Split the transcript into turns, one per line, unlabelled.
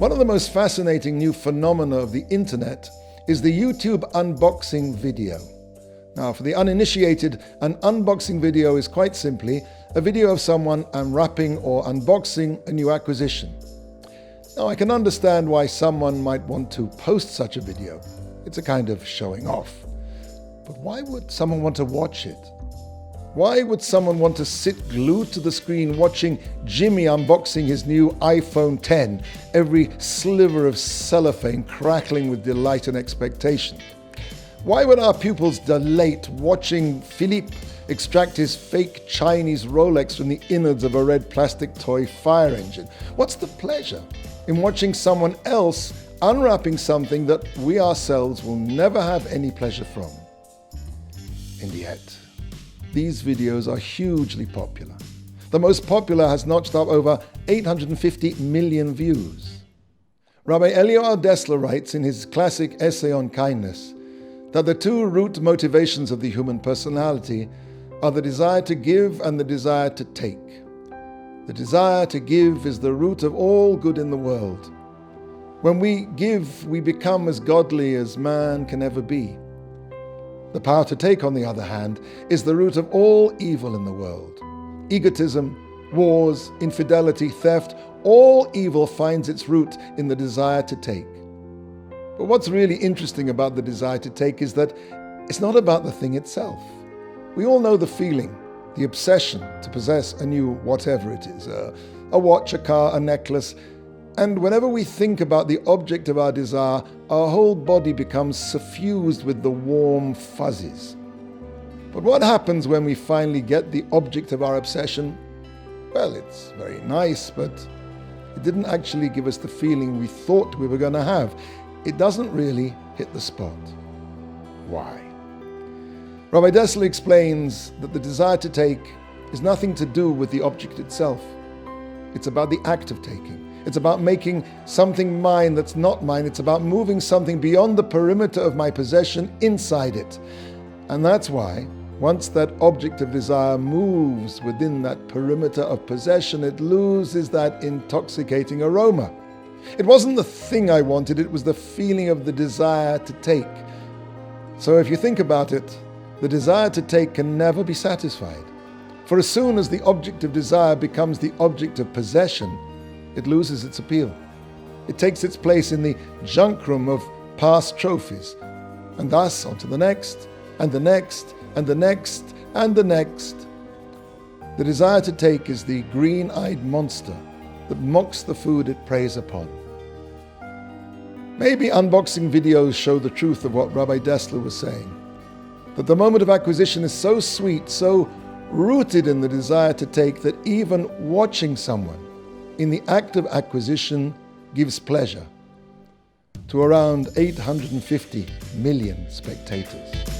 One of the most fascinating new phenomena of the internet is the YouTube unboxing video. Now, for the uninitiated, an unboxing video is quite simply a video of someone unwrapping or unboxing a new acquisition. Now, I can understand why someone might want to post such a video. It's a kind of showing off. But why would someone want to watch it? Why would someone want to sit glued to the screen watching Jimmy unboxing his new iPhone X, every sliver of cellophane crackling with delight and expectation? Why would our pupils dilate watching Philippe extract his fake Chinese Rolex from the innards of a red plastic toy fire engine? What's the pleasure in watching someone else unwrapping something that we ourselves will never have any pleasure from? And yet, these videos are hugely popular. The most popular has notched up over 850 million views. Rabbi Eliyahu Dessler writes in his classic essay on kindness that the two root motivations of the human personality are the desire to give and the desire to take. The desire to give is the root of all good in the world. When we give, we become as godly as man can ever be. The power to take, on the other hand, is the root of all evil in the world. Egotism, wars, infidelity, theft, all evil finds its root in the desire to take. But what's really interesting about the desire to take is that it's not about the thing itself. We all know the feeling, the obsession to possess a new whatever it is, a watch, a car, a necklace. And whenever we think about the object of our desire, our whole body becomes suffused with the warm fuzzies. But what happens when we finally get the object of our obsession? Well, it's very nice, but it didn't actually give us the feeling we thought we were going to have. It doesn't really hit the spot. Why? Rabbi Dessler explains that the desire to take is nothing to do with the object itself. It's about the act of taking. It's about making something mine that's not mine. It's about moving something beyond the perimeter of my possession inside it. And that's why, once that object of desire moves within that perimeter of possession, it loses that intoxicating aroma. It wasn't the thing I wanted, it was the feeling of the desire to take. So if you think about it, the desire to take can never be satisfied. For as soon as the object of desire becomes the object of possession, it loses its appeal. It takes its place in the junk room of past trophies, and thus on to the next, and the next, and the next, and the next. The desire to take is the green-eyed monster that mocks the food it preys upon. Maybe unboxing videos show the truth of what Rabbi Dessler was saying, that the moment of acquisition is so sweet, so rooted in the desire to take, that even watching someone in the act of acquisition gives pleasure to around 850 million spectators.